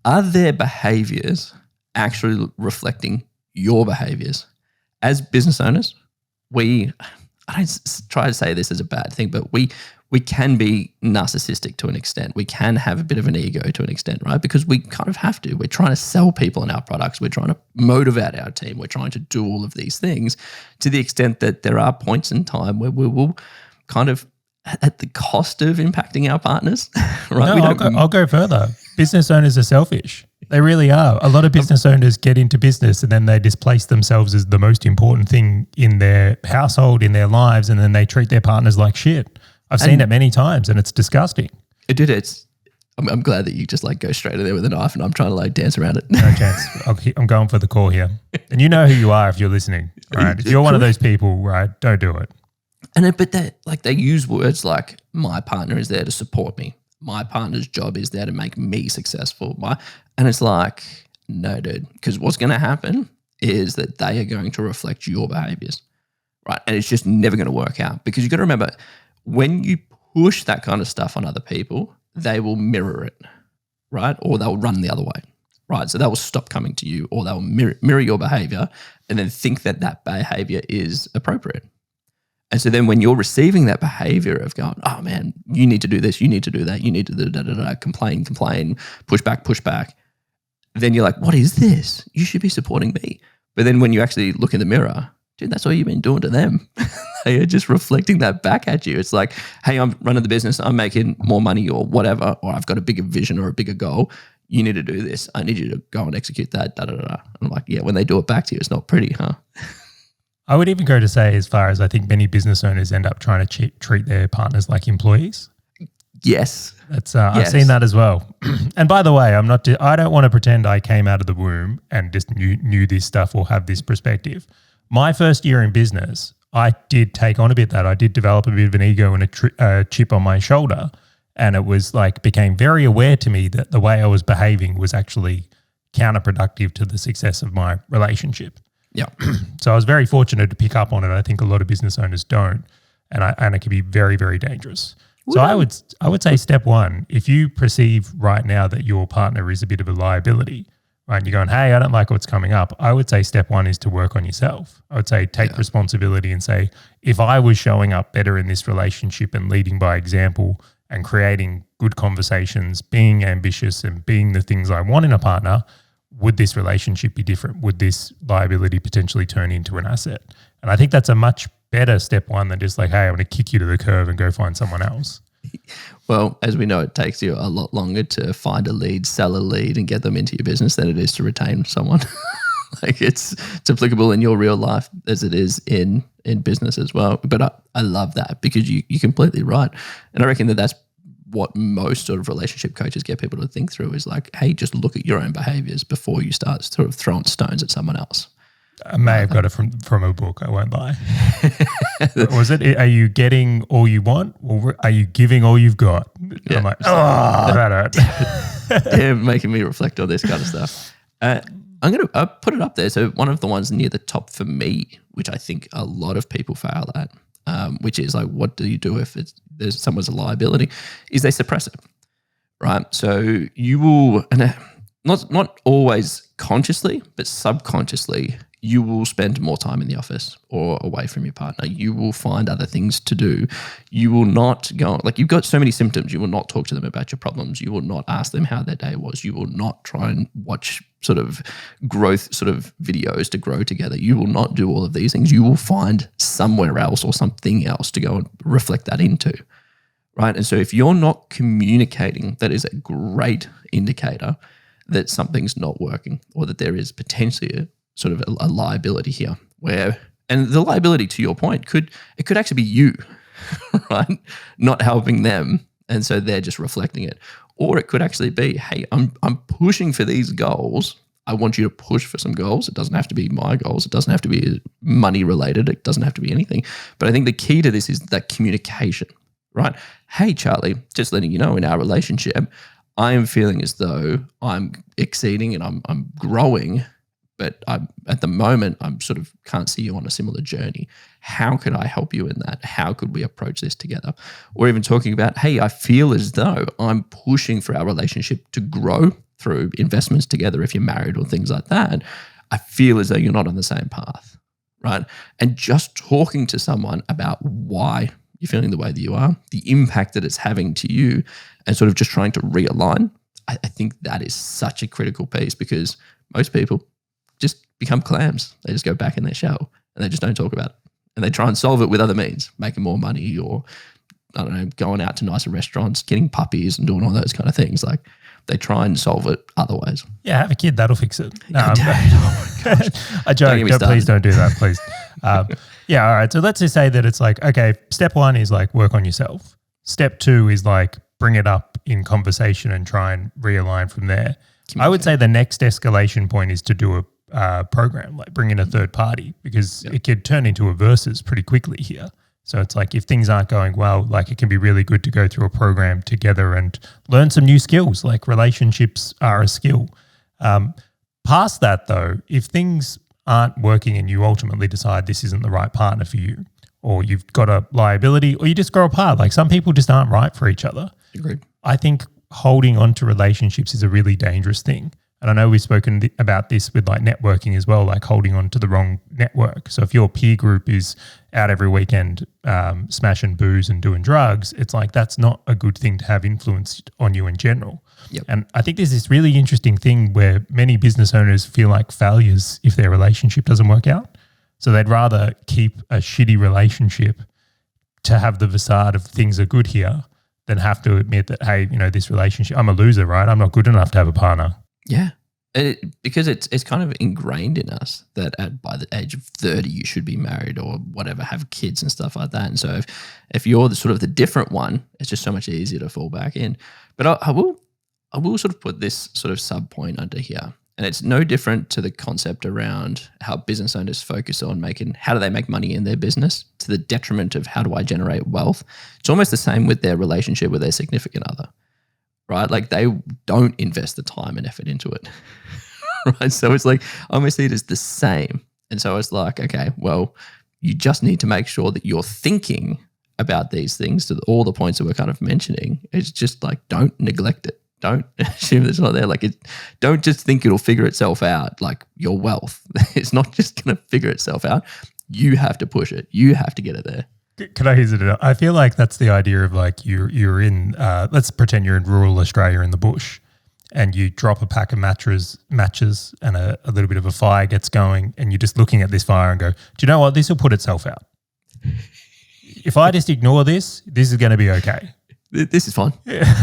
are their behaviors actually reflecting your behaviors? As business owners, I don't try to say this as a bad thing, but we can be narcissistic to an extent. We can have a bit of an ego to an extent, right? Because we kind of have to. We're trying to sell people in our products. We're trying to motivate our team. We're trying to do all of these things to the extent that there are points in time where we will kind of, at the cost of impacting our partners, right? No, I'll go further. Business owners are selfish. They really are. A lot of business owners get into business and then they displace themselves as the most important thing in their household, in their lives, and then they treat their partners like shit. I've seen it many times and it's disgusting. I'm glad that you just like go straight in there with a knife and I'm trying to like dance around it. No chance. I'm going for the core here. And you know who you are if you're listening, right? If you're one of those people, right, don't do it. But they use words like, my partner is there to support me. My partner's job is there to make me successful. And it's like, no, dude, because what's going to happen is that they are going to reflect your behaviors, right? And it's just never going to work out, because you've got to remember, when you push that kind of stuff on other people, they will mirror it, right? Or they'll run the other way, right? So they will stop coming to you, or they'll mirror your behavior and then think that that behavior is appropriate. And so then when you're receiving that behavior of going, oh man, you need to do this, you need to do that, you need to do complain, push back, then you're like, what is this? You should be supporting me. But then when you actually look in the mirror, dude, that's all you've been doing to them. They are just reflecting that back at you. It's like, hey, I'm running the business, I'm making more money or whatever, or I've got a bigger vision or a bigger goal. You need to do this. I need you to go and execute that, And I'm like, yeah, when they do it back to you, it's not pretty, huh? I would even go to say, as far as I think many business owners end up trying to treat their partners like employees. Yes. That's I've seen that as well. And by the way, I don't want to pretend I came out of the womb and just knew this stuff or have this perspective. My first year in business, I did take on a bit that. I did develop a bit of an ego and a chip on my shoulder. And it was like, became very aware to me that the way I was behaving was actually counterproductive to the success of my relationship. Yeah. So I was very fortunate to pick up on it. I think a lot of business owners don't. And it can be very, very dangerous. So I would say step one, if you perceive right now that your partner is a bit of a liability, right, and you're going, hey, I don't like what's coming up, I would say step one is to work on yourself. I would say take responsibility and say, if I was showing up better in this relationship and leading by example and creating good conversations, being ambitious and being the things I want in a partner, would this relationship be different? Would this liability potentially turn into an asset? And I think that's a much better step one than just like, hey, I'm going to kick you to the curb and go find someone else. Well, as we know, it takes you a lot longer to find a lead, sell a lead, and get them into your business than it is to retain someone. Like it's applicable in your real life as it is in business as well. But I love that, because you're completely right. And I reckon that's what most sort of relationship coaches get people to think through is like, hey, just look at your own behaviors before you start sort of throwing stones at someone else. I may have got it from a book, I won't lie. Was it, are you getting all you want, or are you giving all you've got? Yeah. I'm like, that hurt. Yeah, making me reflect on this kind of stuff. I'm going to put it up there. So one of the ones near the top for me, which I think a lot of people fail at, which is like, what do you do if there's someone's a liability, is they suppress it, right? So you will, and not always consciously, but subconsciously, you will spend more time in the office or away from your partner. You will find other things to do. You will not go, like you've got so many symptoms, you will not talk to them about your problems. You will not ask them how their day was. You will not try and watch sort of growth sort of videos to grow together. You will not do all of these things. You will find somewhere else or something else to go and reflect that into, right? And so if you're not communicating, that is a great indicator that something's not working, or that there is potentially a sort of a liability here, and the liability, to your point, could actually be you, right? Not helping them, and so they're just reflecting it. Or it could actually be, hey, I'm pushing for these goals. I want you to push for some goals. It doesn't have to be my goals. It doesn't have to be money related. It doesn't have to be anything. But I think the key to this is that communication, right? Hey, Charlie, just letting you know, in our relationship, I am feeling as though I'm exceeding and I'm growing, but at the moment, I'm sort of can't see you on a similar journey. How could I help you in that? How could we approach this together? Or even talking about, hey, I feel as though I'm pushing for our relationship to grow through investments together if you're married or things like that, I feel as though you're not on the same path, right? And just talking to someone about why you're feeling the way that you are, the impact that it's having to you, and sort of just trying to realign, I think that is such a critical piece, because most people just become clams. They just go back in their shell and they just don't talk about it. And they try and solve it with other means, making more money, or, I don't know, going out to nicer restaurants, getting puppies and doing all those kind of things. Like, they try and solve it otherwise. Yeah, have a kid. That'll fix it. No, Oh my gosh. I joke. Please don't do that, please. Yeah, all right. So let's just say that it's like, okay, step one is like work on yourself. Step two is like bring it up in conversation and try and realign from there. I would say the next escalation point is to do a program, like bring in a third party, because it could turn into a versus pretty quickly here. So it's like if things aren't going well, like it can be really good to go through a program together and learn some new skills, like relationships are a skill. Past that though, if things aren't working and you ultimately decide this isn't the right partner for you, or you've got a liability, or you just grow apart, like some people just aren't right for each other. Agreed. I think holding on to relationships is a really dangerous thing. And I know we've spoken about this with like networking as well, like holding on to the wrong network. So if your peer group is out every weekend smashing booze and doing drugs, it's like that's not a good thing to have influenced on you in general. Yep. And I think there's this really interesting thing where many business owners feel like failures if their relationship doesn't work out. So they'd rather keep a shitty relationship to have the facade of things are good here than have to admit that, hey, you know, this relationship, I'm a loser, right? I'm not good enough to have a partner. Yeah, because it's kind of ingrained in us that by the age of 30 you should be married or whatever, have kids and stuff like that. And so if you're the sort of the different one, it's just so much easier to fall back in. But I will sort of put this sort of sub point under here, and it's no different to the concept around how business owners focus on how do they make money in their business to the detriment of how do I generate wealth. It's almost the same with their relationship with their significant other. Right? Like they don't invest the time and effort into it. Right? So it's like, I almost see it as the same. And so it's like, okay, well, you just need to make sure that you're thinking about these things to all the points that we're kind of mentioning. It's just like, don't neglect it. Don't assume it's not there. Like, don't just think it'll figure itself out. Like your wealth, it's not just going to figure itself out. You have to push it. You have to get it there. Can I use it? I feel like that's the idea of like you're in, let's pretend you're in rural Australia in the bush, and you drop a pack of matches and a little bit of a fire gets going, and you're just looking at this fire and go, do you know what? This will put itself out. If I just ignore this is going to be okay. This is fine. Yeah.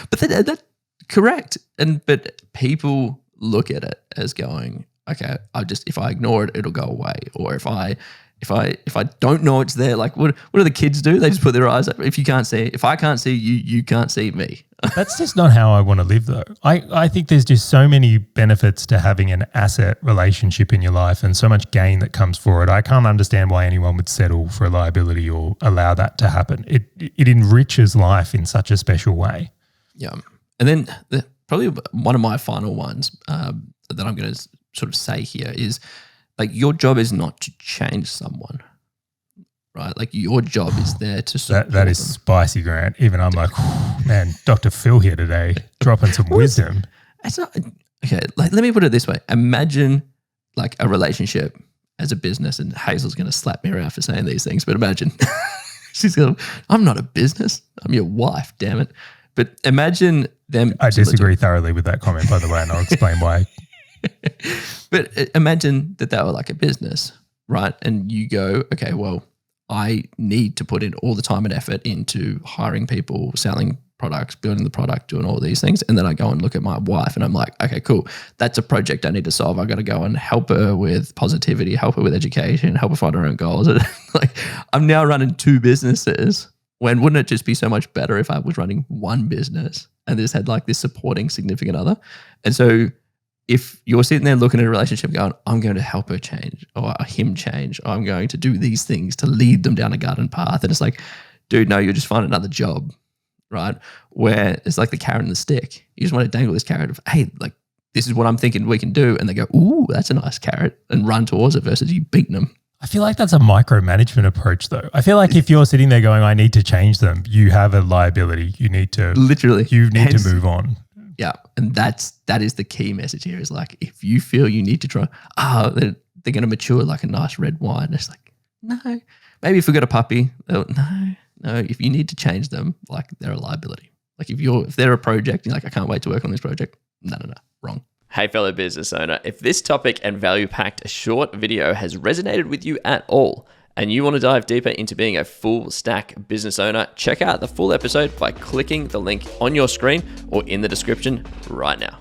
But that's correct. But people look at it as going, okay, if I ignore it, it'll go away. Or if I don't know it's there, like what do the kids do? They just put their eyes up. If I can't see you, you can't see me. That's just not how I want to live though. I think there's just so many benefits to having an asset relationship in your life and so much gain that comes for it. I can't understand why anyone would settle for a liability or allow that to happen. It enriches life in such a special way. Yeah. And then probably one of my final ones that I'm going to sort of say here is, like, your job is not to change someone, right? Like your job is there to support that is them. Spicy, Grant. Even I'm like, man, Dr. Phil here today, dropping some wisdom. It's not okay. Like, let me put it this way: imagine like a relationship as a business, and Hazel's going to slap me around for saying these things, but imagine she's going, "I'm not a business. I'm your wife. Damn it." But imagine them. I disagree thoroughly with that comment, by the way, and I'll explain why. But imagine that they were like a business, right? And you go, okay, well, I need to put in all the time and effort into hiring people, selling products, building the product, doing all these things. And then I go and look at my wife and I'm like, okay, cool. That's a project I need to solve. I got to go and help her with positivity, help her with education, help her find her own goals. Like, I'm now running two businesses, when wouldn't it just be so much better if I was running one business and just had like this supporting significant other? And so if you're sitting there looking at a relationship going, I'm going to help her change or him change, or I'm going to do these things to lead them down a garden path. And it's like, dude, no, you'll just find another job, right? Where it's like the carrot and the stick. You just want to dangle this carrot of, hey, like, this is what I'm thinking we can do. And they go, ooh, that's a nice carrot, and run towards it versus you beating them. I feel like that's a micromanagement approach though. I feel like if you're sitting there going, I need to change them, you have a liability. You need to literally, to move on. Yeah. And that is the key message here is like, if you feel you need to try, they're going to mature like a nice red wine. It's like, no. Maybe if we got a puppy, no. If you need to change them, like they're a liability. Like if they're a project, you're like, I can't wait to work on this project. No, wrong. Hey, fellow business owner, if this topic and value-packed short video has resonated with you at all, and you want to dive deeper into being a full stack business owner, check out the full episode by clicking the link on your screen or in the description right now.